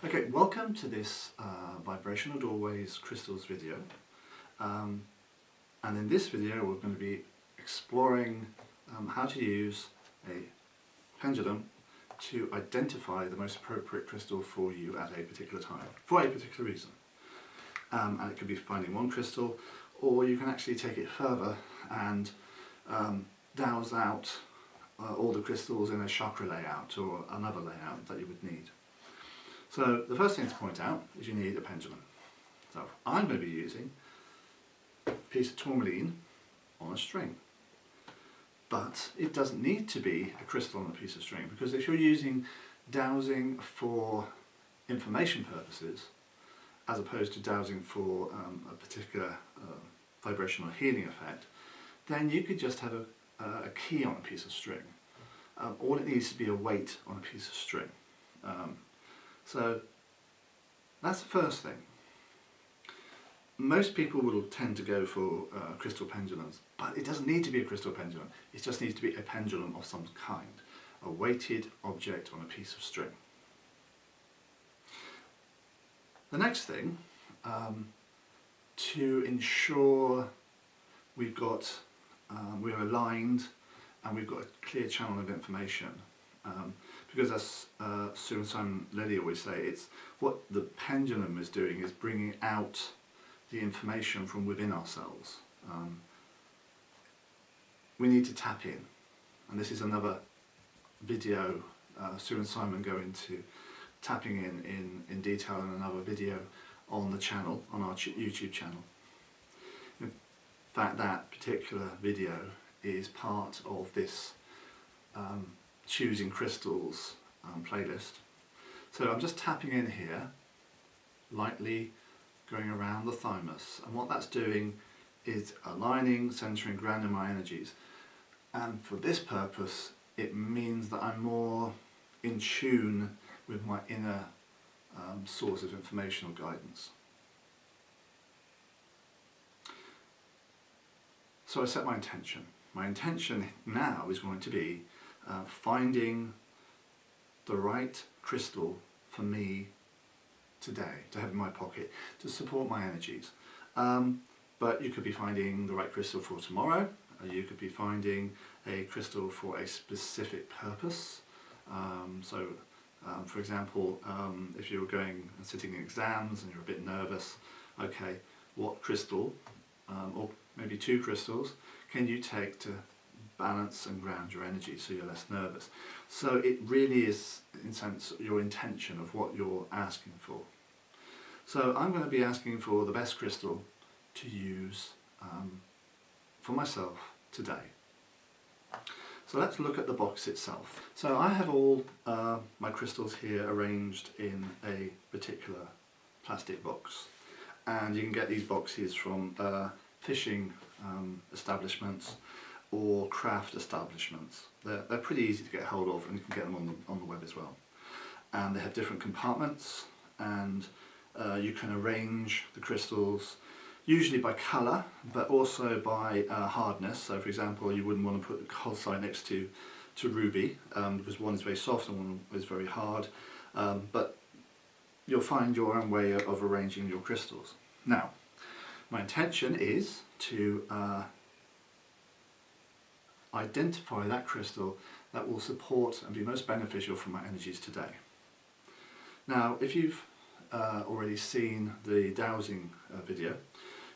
Okay, welcome to this Vibrational Doorways Crystals video. And in this video we're going to be exploring how to use a pendulum to identify the most appropriate crystal for you at a particular time, for a particular reason. And it could be finding one crystal, or you can actually take it further and douse out all the crystals in a chakra layout or another layout that you would need. So the first thing to point out is you need a pendulum. So I'm going to be using a piece of tourmaline on a string. But it doesn't need to be a crystal on a piece of string, because if you're using dowsing for information purposes, as opposed to dowsing for a particular vibrational healing effect, then you could just have a key on a piece of string. All it needs to be a weight on a piece of string. So that's the first thing. Most people will tend to go for crystal pendulums, but it doesn't need to be a crystal pendulum. It just needs to be a pendulum of some kind, a weighted object on a piece of string. The next thing, to ensure we're aligned and we've got a clear channel of information, because as Sue and Simon Lilly always say, it's what the pendulum is doing is bringing out the information from within ourselves. We need to tap in, and this is another video. Sue and Simon go into tapping in detail in another video on the channel, on our YouTube channel. In fact, that particular video is part of this choosing crystals playlist. So I'm just tapping in here, lightly going around the thymus, and what that's doing is aligning, centering, grounding my energies. And for this purpose it means that I'm more in tune with my inner source of information or guidance. So I set my intention. My intention now is going to be finding the right crystal for me today to have in my pocket to support my energies. But you could be finding the right crystal for tomorrow. You could be finding a crystal for a specific purpose. For example, if you're going and sitting in exams and you're a bit nervous, okay, what crystal, or maybe two crystals, can you take to balance and ground your energy so you're less nervous? So it really is, in a sense, your intention of what you're asking for. So I'm going to be asking for the best crystal to use for myself today. So let's look at the box itself. So I have all my crystals here arranged in a particular plastic box, and you can get these boxes from fishing establishments or craft establishments. They're pretty easy to get hold of, and you can get them on the web as well. And they have different compartments, and you can arrange the crystals usually by colour, but also by hardness. So for example, you wouldn't want to put calcite next to ruby, because one is very soft and one is very hard, but you'll find your own way of arranging your crystals. Now, my intention is to identify that crystal that will support and be most beneficial for my energies today. Now, if you've already seen the dowsing video,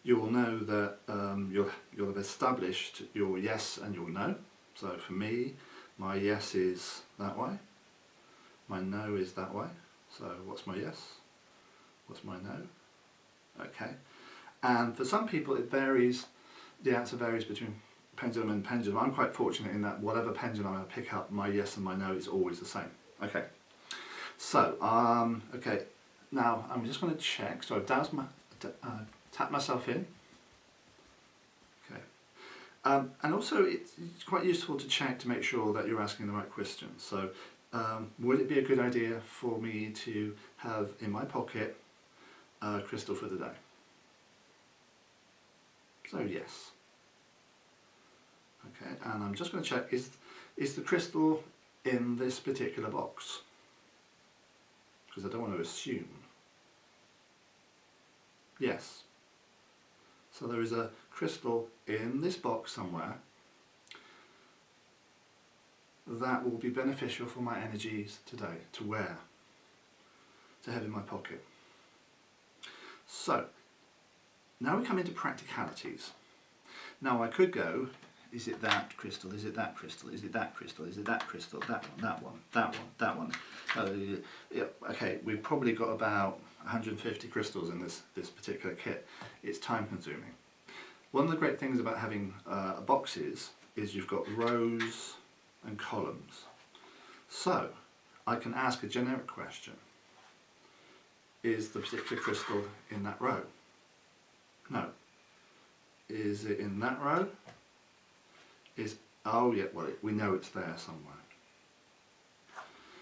you will know that you'll have established your yes and your no. So for me, my yes is that way, my no is that way. So what's my yes? What's my no? Okay. And for some people it varies, the answer varies between pendulum and pendulum. I'm quite fortunate in that whatever pendulum I pick up, my yes and my no is always the same. Okay. So, okay, now I'm just going to check. So I've tap myself in. Okay. And also it's quite useful to check to make sure that you're asking the right questions. So would it be a good idea for me to have in my pocket a crystal for the day? So yes. Okay, and I'm just going to check, is the crystal in this particular box? because I don't want to assume. Yes. So there is a crystal in this box somewhere that will be beneficial for my energies today, to wear, to have in my pocket. So, now we come into practicalities. Now I could go, is it that crystal, is it that crystal, is it that crystal, is it that crystal, that one, that one, that one, that one. Yeah, okay, we've probably got about 150 crystals in this particular kit. It's time consuming. One of the great things about having boxes is you've got rows and columns. So I can ask a generic question. Is the particular crystal in that row? No. Is it in that row? Oh yeah, well we know it's there somewhere.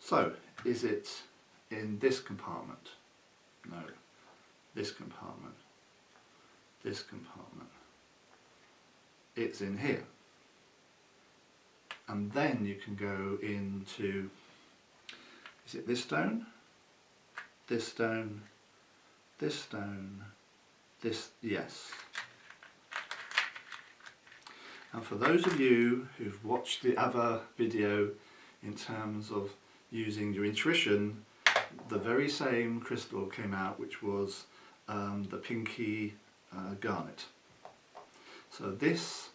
So, is it in this compartment? No. This compartment. This compartment. It's in here. And then you can go into, is it this stone? This stone, this stone, this, yes. And for those of you who've watched the other video in terms of using your intuition, the very same crystal came out, which was the pinky garnet. So this,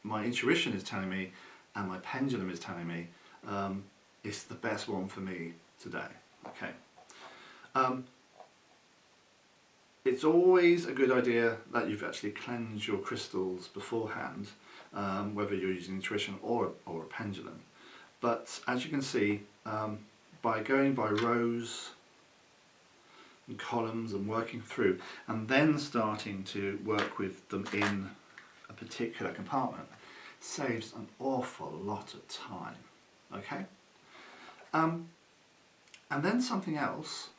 my intuition is telling me, and my pendulum is telling me, it's the best one for me today. Okay. It's always a good idea that you've actually cleansed your crystals beforehand, whether you're using intuition or a pendulum. But as you can see, by going by rows and columns and working through, and then starting to work with them in a particular compartment, saves an awful lot of time. Okay? And then something else,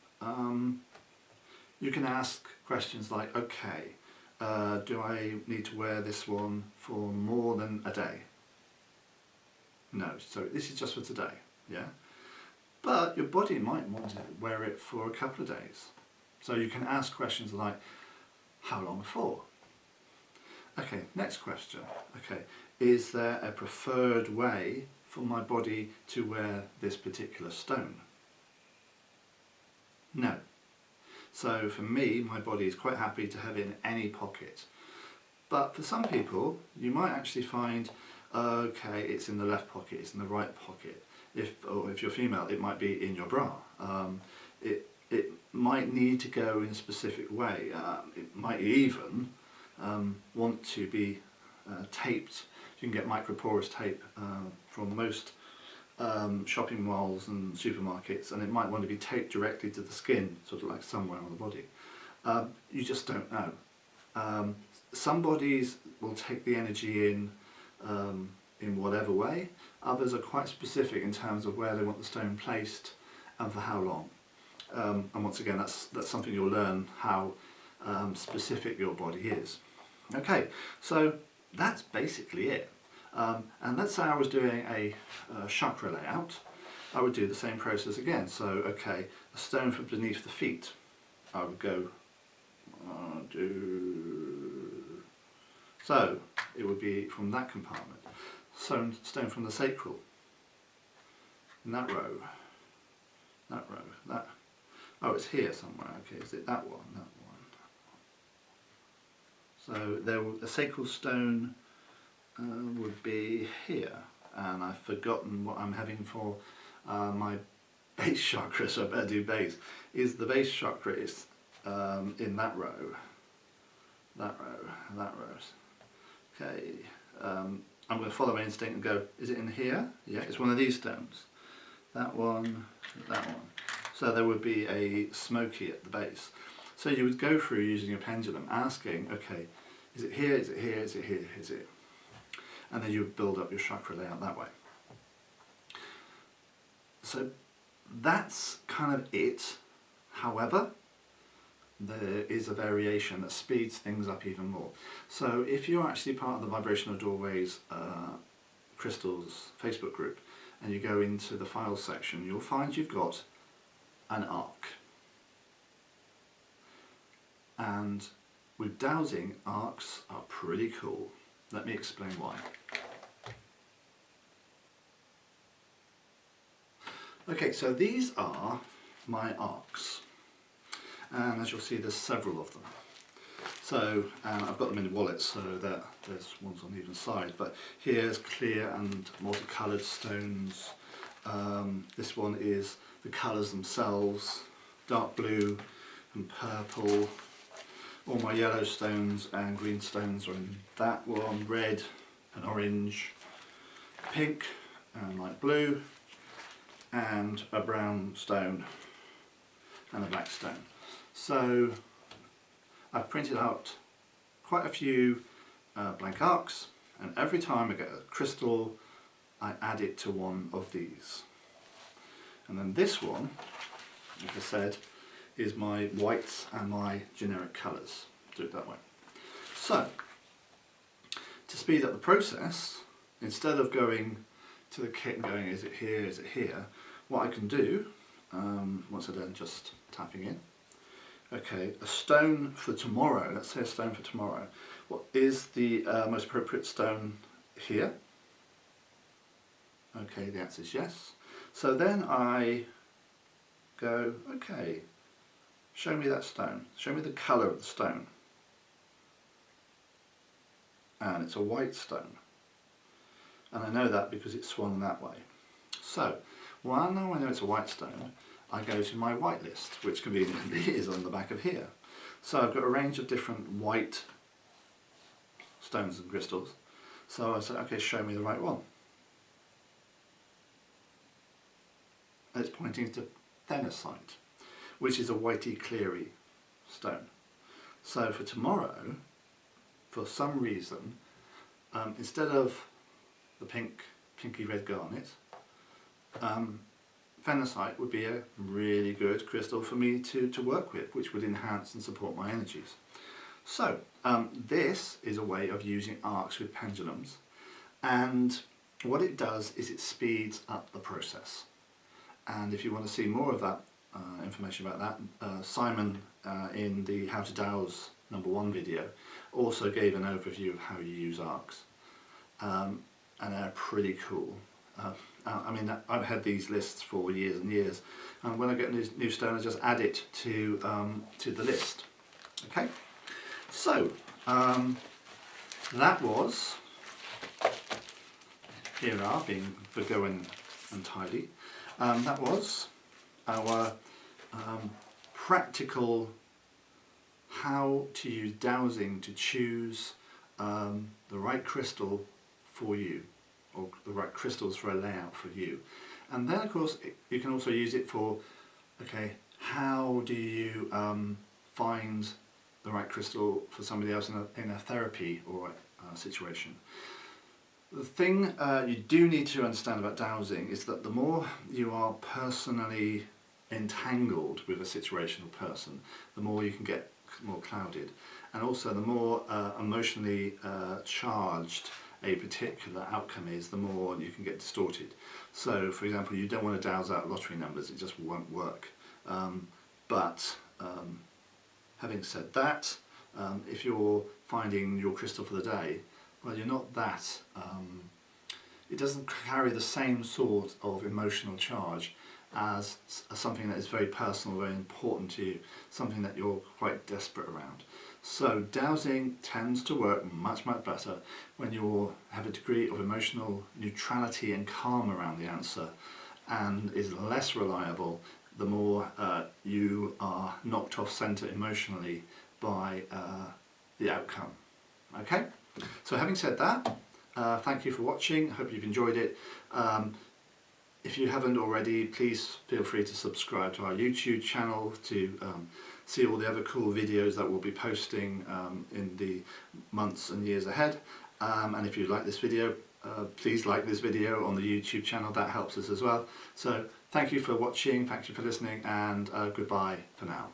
you can ask questions like, okay, do I need to wear this one for more than a day? No, so this is just for today, yeah? But your body might want to wear it for a couple of days. So you can ask questions like, how long for? Okay, next question. Okay, is there a preferred way for my body to wear this particular stone? No. So for me, my body is quite happy to have it in any pocket. But for some people, you might actually find, okay, it's in the left pocket, it's in the right pocket. Or if you're female, it might be in your bra. It might need to go in a specific way. It might even want to be taped. You can get microporous tape from most shopping malls and supermarkets, and it might want to be taped directly to the skin, sort of like somewhere on the body. You just don't know. Some bodies will take the energy in whatever way. Others are quite specific in terms of where they want the stone placed and for how long. And once again, that's something you'll learn, how specific your body is. Okay, so that's basically it. And let's say I was doing a chakra layout, I would do the same process again. So, okay, a stone from beneath the feet, I would go so it would be from that compartment. Stone from the sacral, in that row, that, oh, it's here somewhere. Okay, is it that one, So a sacral stone would be here, and I've forgotten what I'm having for my base chakra, so I better do base. Is the base chakra is in that row, that row. Okay, I'm going to follow my instinct and go, is it in here? Yeah, it's one of these stones. That one, that one. So there would be a smoky at the base. So you would go through using a pendulum, asking, okay, is it here, is it here, is it here, is it? And then you would build up your chakra layout that way. So that's kind of it. However, there is a variation that speeds things up even more. So if you're actually part of the Vibrational Doorways Crystals Facebook group and you go into the files section, you'll find you've got an arc. And with dowsing, arcs are pretty cool. Let me explain why. Okay, so these are my arcs, and as you'll see there's several of them. So I've got them in wallets so that there's ones on either side, but here's clear and multicoloured stones. This one is the colours themselves, dark blue and purple. All my yellow stones and green stones are in that one, red and orange, pink and light blue, and a brown stone and a black stone. So I've printed out quite a few blank arcs, and every time I get a crystal I add it to one of these. And then this one, like I said, is my whites and my generic colours. Do it that way. So, to speed up the process, instead of going to the kit and going, is it here, what I can do, once I'm done just tapping in, okay, a stone for tomorrow, let's say a stone for tomorrow, what is the most appropriate stone here? Okay, the answer is yes. So then I go, okay, show me that stone, show me the colour of the stone. And it's a white stone. And I know that because it's swung that way. So, well, now I know it's a white stone, I go to my white list, which conveniently is on the back of here. So I've got a range of different white stones and crystals. So I said, okay, show me the right one. And it's pointing to Thenacite, which is a whitey cleary stone. So for tomorrow, for some reason, instead of the pinky red garnet, Thenacite would be a really good crystal for me to work with, which would enhance and support my energies. So this is a way of using arcs with pendulums, and what it does is it speeds up the process. And if you want to see more of that information about that, Simon in the How to Douse #1 video also gave an overview of how you use arcs, and they're pretty cool. I mean, I've had these lists for years and years, and when I get a new stone I just add it to the list. Okay, so that was, here are being going and tidy, that was our practical how to use dowsing to choose the right crystal for you, or the right crystals for a layout for you. And then of course you can also use it for, okay, how do you find the right crystal for somebody else in a therapy or situation. The thing you do need to understand about dowsing is that the more you are personally entangled with a situation or person, the more you can get more clouded, and also the more emotionally charged a particular outcome is, the more you can get distorted. So for example, you don't want to douse out lottery numbers, it just won't work. But having said that, if you're finding your crystal for the day, well, you're not that, it doesn't carry the same sort of emotional charge as something that is very personal, very important to you, something that you're quite desperate around. So dowsing tends to work much, much better when you have a degree of emotional neutrality and calm around the answer, and is less reliable the more you are knocked off centre emotionally by the outcome. Okay? So having said that, thank you for watching. I hope you've enjoyed it. If you haven't already, please feel free to subscribe to our YouTube channel to see all the other cool videos that we'll be posting in the months and years ahead. And if you like this video, please like this video on the YouTube channel, that helps us as well. So thank you for watching, thank you for listening, and goodbye for now.